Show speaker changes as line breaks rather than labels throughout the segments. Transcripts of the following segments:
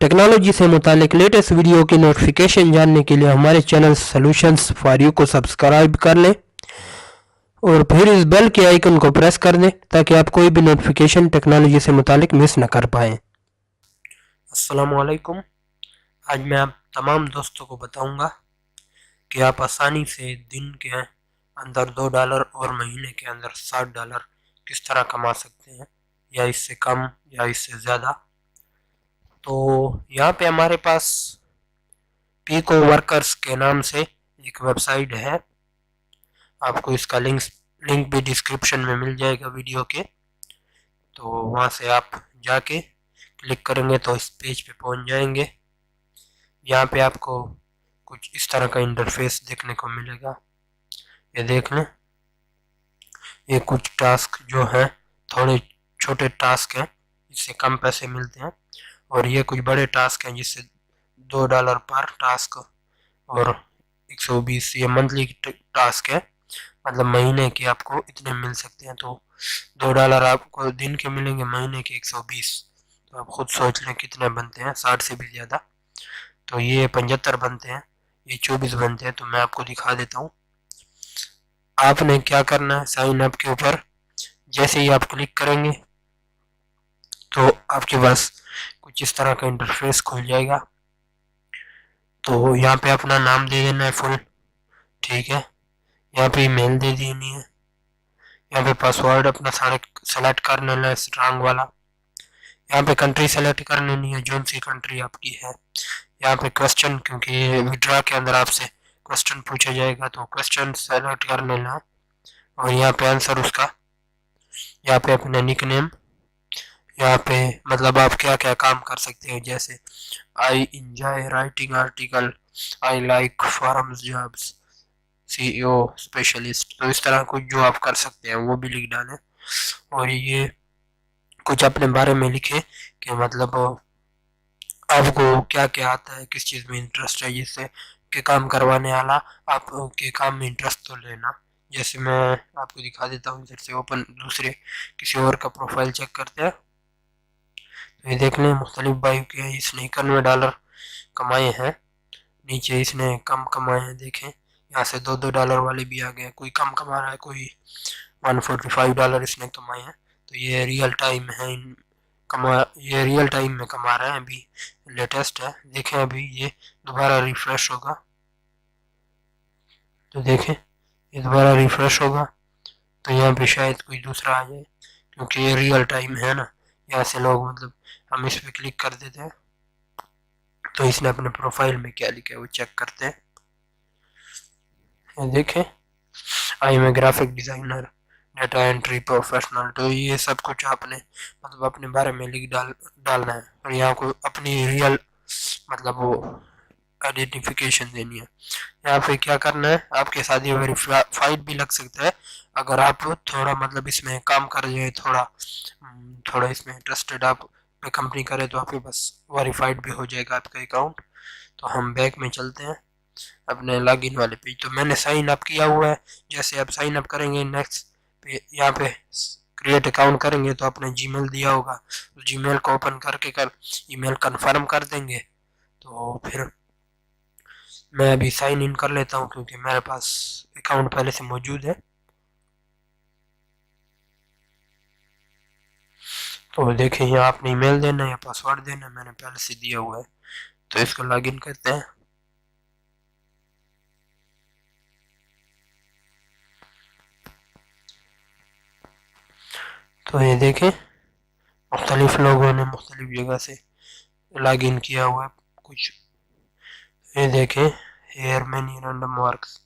Technology से मुतालिक latest video की नोटिफिकेशन जानने के लिए हमारे चैनल सॉल्यूशंस फॉर यू को सब्सक्राइब कर लें और फिर इस बेल के आइकन को प्रेस कर दें ताकि आप कोई भी नोटिफिकेशन टेक्नोलॉजी से मुतालिक मिस न कर पाएँ। अस्सलाम वालेकुम। आज मैं आप तमाम दोस्तों को बताऊंगा कि आप आसानी से दिन के अंदर $2 और महीने के अंदर $60 किस तरह कमा सकते हैं, या इससे कम या इससे ज़्यादा। तो यहाँ पे हमारे पास पीको वर्कर्स के नाम से एक वेबसाइट है। आपको इसका लिंक भी डिस्क्रिप्शन में मिल जाएगा वीडियो के। तो वहाँ से आप जाके क्लिक करेंगे तो इस पेज पे पहुँच जाएंगे। यहाँ पे आपको कुछ इस तरह का इंटरफेस देखने को मिलेगा। ये देख लें, ये कुछ टास्क जो हैं थोड़े छोटे टास्क हैं जिससे कम पैसे मिलते हैं, और ये कुछ बड़े टास्क हैं जिससे $2 पर टास्क और 120 ये मंथली टास्क है, मतलब महीने के आपको इतने मिल सकते हैं। तो $2 आपको दिन के मिलेंगे, महीने के 120। तो आप खुद सोच लें कितने बनते हैं, 60 से भी ज़्यादा। तो ये 75 बनते हैं, ये 24 बनते हैं। तो मैं आपको दिखा देता हूँ। आपने क्या करना है, साइन अप के ऊपर जैसे ही आप क्लिक करेंगे तो आपके पास कुछ इस तरह का इंटरफेस खुल जाएगा। तो यहाँ पे अपना नाम दे देना है फुल, ठीक है। यहाँ पे ईमेल दे देनी है। यहाँ पे पासवर्ड अपना सारे सेलेक्ट कर लेना है, स्ट्रांग वाला। यहाँ पे कंट्री सेलेक्ट कर लेनी है, जो सी कंट्री आपकी है। यहाँ पे क्वेश्चन, क्योंकि विड्रा के अंदर आपसे क्वेश्चन पूछा जाएगा तो क्वेश्चन सेलेक्ट कर लेना है, और यहाँ पे आंसर उसका। यहाँ पे अपने निक नेम, यहाँ पे मतलब आप क्या क्या काम कर सकते हैं, जैसे I enjoy writing article, I like forums jobs, CEO specialist. तो इस तरह कुछ जो आप कर सकते हैं वो भी लिख डालें। और ये कुछ अपने बारे में लिखें कि मतलब आपको क्या क्या आता है, किस चीज़ में इंटरेस्ट है, जिससे के काम करवाने वाला आपके काम में इंटरेस्ट तो लेना। जैसे मैं आपको दिखा देता हूँ, जैसे ओपन दूसरे किसी और का प्रोफाइल चेक करते हैं। तो ये देख लें, मुख्तलिफ बाइक के इसने $91 कमाए हैं। नीचे इसने कम कमाए हैं, देखें यहाँ से $2 वाले भी आ गए। कोई कम कमा रहा है, कोई $145 इसने कमाए हैं। तो ये रियल टाइम है, ये रियल टाइम में कमा रहे हैं, अभी लेटेस्ट है। देखें अभी ये दोबारा रिफ्रेश होगा, तो देखें ये दोबारा रिफ्रेश होगा तो यहाँ पे शायद कोई दूसरा आ जाए, क्योंकि ये रियल टाइम है ना। यहाँ से लोग मतलब हम इस पर क्लिक कर देते हैं तो इसने अपने प्रोफाइल में क्या लिखा है वो चेक करते हैं। ये देखें, I am a graphic designer, data entry professional. तो ये सब कुछ आपने मतलब अपने बारे में लिख डालना है, और यहाँ को अपनी रियल मतलब वो आइडेंटिफिकेशन देनी है। यहाँ पे क्या करना है, आपके साथ ये वेरीफाइड भी लग सकता है। अगर आप थोड़ा मतलब इसमें काम कर जाए, थोड़ा इसमें इंटरेस्टेड आप कंपनी करे, तो आपके पास वेरीफाइड भी हो जाएगा आपका अकाउंट। तो हम बैक में चलते हैं अपने लॉगिन वाले पेज। तो मैंने साइन अप किया हुआ है। जैसे आप साइन अप करेंगे, नेक्स्ट पे यहाँ पे क्रिएट अकाउंट करेंगे तो आपने जीमेल दिया होगा, तो जीमेल को ओपन करके ईमेल कंफर्म कर देंगे। तो फिर मैं अभी साइन इन कर लेता हूँ, क्योंकि मेरे पास अकाउंट पहले से मौजूद है। तो देखें, यहाँ आपने ईमेल देना है या पासवर्ड देना है, मैंने पहले से दिया हुआ है। तो इसको लॉगिन करते हैं। तो ये देखें, मुख्तलिफ लोगों ने मुख्तलिफ जगह से लॉगिन किया हुआ है कुछ। ये देखें, हेयर मैनी रैंडम वर्क्स।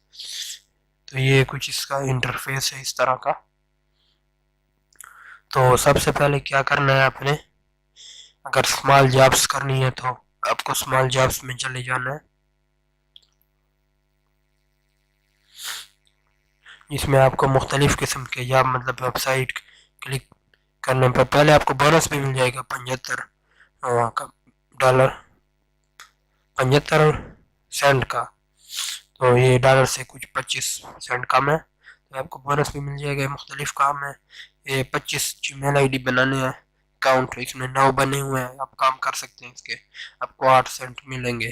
तो ये कुछ इसका इंटरफेस है इस तरह का। तो सबसे पहले क्या करना है आपने, अगर स्मॉल जॉब्स करनी है तो आपको स्मॉल जॉब्स में चले जाना है। इसमें आपको मुख्तलिफ किस्म के जॉब मतलब वेबसाइट क्लिक करने पर पहले आपको बोनस भी मिल जाएगा $75 का। तो ये डॉलर से कुछ 25 सेंट कम है, तो आपको बोनस भी मिल जाएगा। मुख्तलिफ काम है, ये 25 जीमेल ID बनाने हैं, अकाउंट इसमें 9 बने हुए हैं, आप काम कर सकते हैं इसके, आपको 8 सेंट मिलेंगे।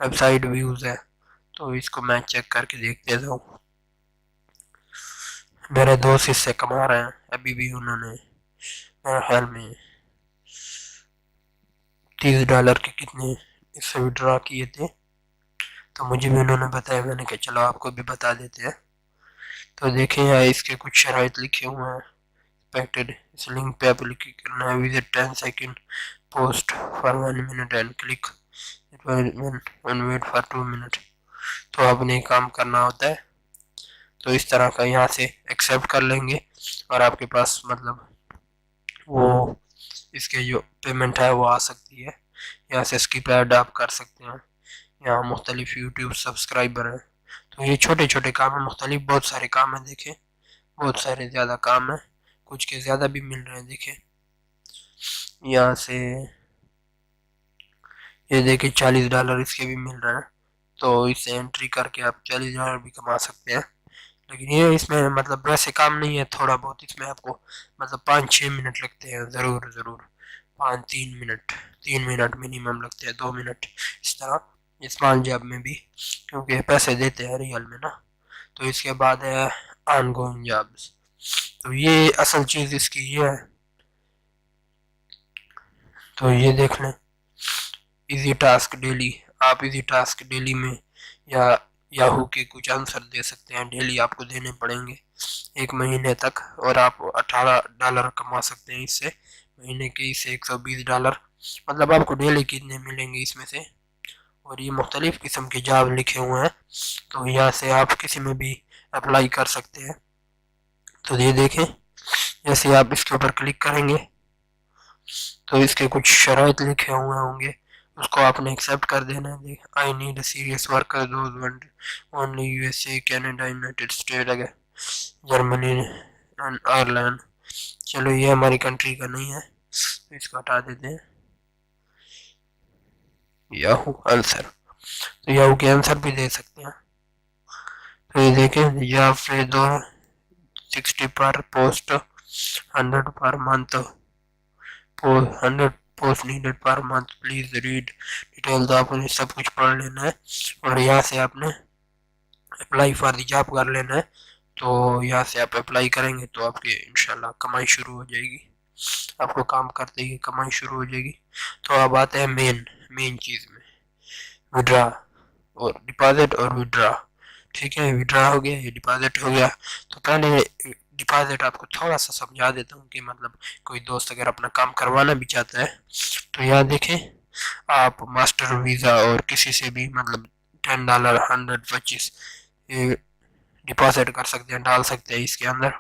वेबसाइट व्यूज है, तो इसको मैं चेक करके देख देता हूँ। मेरे दोस्त इससे कमा रहे हैं, अभी भी उन्होंने मेरे ख्याल में $30 के कितने इससे विड्रॉ किए थे, तो मुझे भी उन्होंने बताया, मैंने कहा चलो आपको भी बता देते हैं। तो देखें यहाँ इसके कुछ शराइत लिखे हुए हैं। एक्सपेक्टेड, इस लिंक पे आप क्लिक करना है, visit 10 second post for 1 minute and click one wait for 2 minute. तो आपने काम करना होता है, तो इस तरह का यहाँ से एक्सेप्ट कर लेंगे और आपके पास मतलब वो इसके जो पेमेंट है वो आ सकती है। यहाँ से स्किप ऐड आप कर सकते हैं। यहाँ मुख्तलिफ यूट्यूब सब्सक्राइबर हैं, तो ये छोटे छोटे काम है, मुख्तलिफ बहुत सारे काम हैं। देखें बहुत सारे ज़्यादा काम है, कुछ के ज़्यादा भी मिल रहे हैं। देखें यहाँ से ये देखिए $40 इसके भी मिल रहे हैं, तो इससे एंट्री करके आप $40 भी कमा सकते हैं। लेकिन ये इसमें मतलब वैसे काम नहीं है, थोड़ा बहुत इसमें आपको मतलब 5-6 मिनट लगते हैं, ज़रूर 3 मिनट मिनिमम लगते हैं, 2 मिनट इस तरह स्मॉल जॉब में भी, क्योंकि पैसे देते हैं रियल में ना। तो इसके बाद है ऑनगोइंग जॉब्स, तो ये असल चीज़ इसकी ये है। तो ये देख लें, इजी टास्क डेली, आप इजी टास्क डेली में या याहू के कुछ आंसर दे सकते हैं, डेली आपको देने पड़ेंगे 1 महीने तक, और आप $18 कमा सकते हैं इससे, महीने के इससे $120, मतलब आपको डेली कितने मिलेंगे इसमें से। और ये मुख्तलिफ किस्म के जॉब लिखे हुए हैं, तो यहाँ से आप किसी में भी अप्लाई कर सकते हैं। तो ये देखें, जैसे आप इसके ऊपर क्लिक करेंगे तो इसके कुछ शराइत लिखे हुए होंगे, उसको आपने एक्सेप्ट कर देना है। I need serious worker those want only USA Canada United state अगर जर्मनी एंड आयरलैंड। चलो ये हमारी कंट्री का नहीं है, तो इसको हटा देते हैं। याहू आंसर, तो याहू के आंसर भी दे सकते हैं। तो ये देखें, या फिर 60 पर post, 100 per month, 100 post needed per month, please read detail. तो आपने सब कुछ पढ़ लेना है और यहाँ से आपने अप्लाई फॉर द जॉब कर लेना है। तो यहाँ से आप अप्लाई करेंगे तो आपकी इंशाल्लाह कमाई शुरू हो जाएगी, आपको काम करते ही कमाई शुरू हो जाएगी। तो अब आते हैं मेन चीज़ में, विड्रा और डिपॉजिट और विड्रा। ठीक है, विड्रा हो गया, ये डिपॉजिट हो गया। तो पहले डिपॉजिट आपको थोड़ा सा समझा देता हूँ कि मतलब कोई दोस्त अगर अपना काम करवाना भी चाहता है, तो यहाँ देखें, आप मास्टर वीज़ा और किसी से भी मतलब $10, 100, 25 डिपॉजिट कर सकते हैं, डाल सकते हैं इसके अंदर,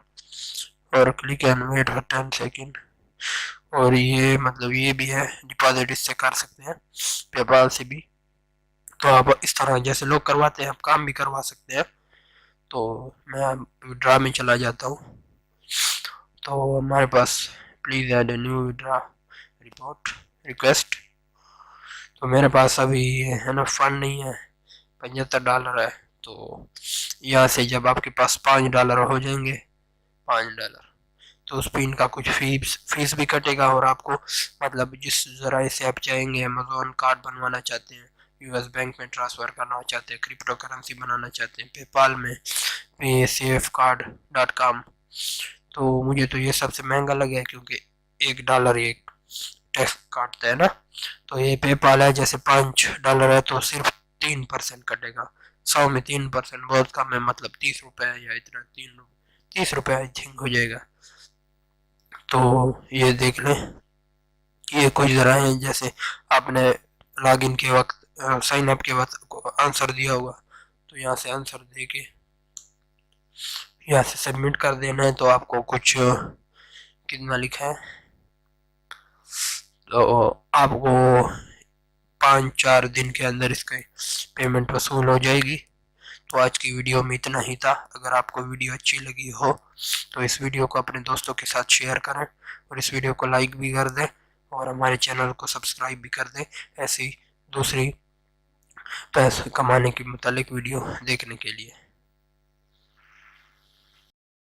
और click and wait for 10 second. और ये मतलब ये भी है, डिपॉजिट इससे कर सकते हैं, पेपाल से भी। तो आप इस तरह जैसे लोग करवाते हैं आप काम भी करवा सकते हैं। तो मैं विड्रा में चला जाता हूँ, तो हमारे पास please add a new withdraw report request. तो मेरे पास अभी है ना फंड नहीं है, $75 है। तो यहाँ से जब आपके पास $5 हो जाएंगे, $5, तो उस पर इनका कुछ फीस भी कटेगा, और आपको मतलब जिस जराए से आप चाहेंगे, अमेजोन कार्ड बनवाना चाहते हैं, यूएस बैंक में ट्रांसफ़र करना चाहते हैं, क्रिप्टो करेंसी बनाना चाहते हैं, पेपाल में paysafe.com। तो मुझे तो ये सबसे महंगा लगा है, क्योंकि $1 एक टैक्स काटता है ना। तो ये पेपाल है, जैसे $5 है तो सिर्फ 3% कटेगा, 100 में 3% बहुत कम है, मतलब ₹30 या इतना, ₹30 आई थिंक हो जाएगा। तो ये देख लें, ये कुछ ज़रा है, जैसे आपने लॉगिन के वक्त साइन अप के वक्त आंसर दिया होगा, तो यहाँ से आंसर दे के यहाँ से सबमिट कर देना है। तो आपको कुछ कितना लिखा है, तो आपको 5-4 दिन के अंदर इसका पेमेंट वसूल हो जाएगी। तो आज की वीडियो में इतना ही था। अगर आपको वीडियो अच्छी लगी हो तो इस वीडियो को अपने दोस्तों के साथ शेयर करें, और इस वीडियो को लाइक भी कर दें, और हमारे चैनल को सब्सक्राइब भी कर दें ऐसी दूसरी पैसे कमाने के मुतालिक वीडियो देखने के लिए।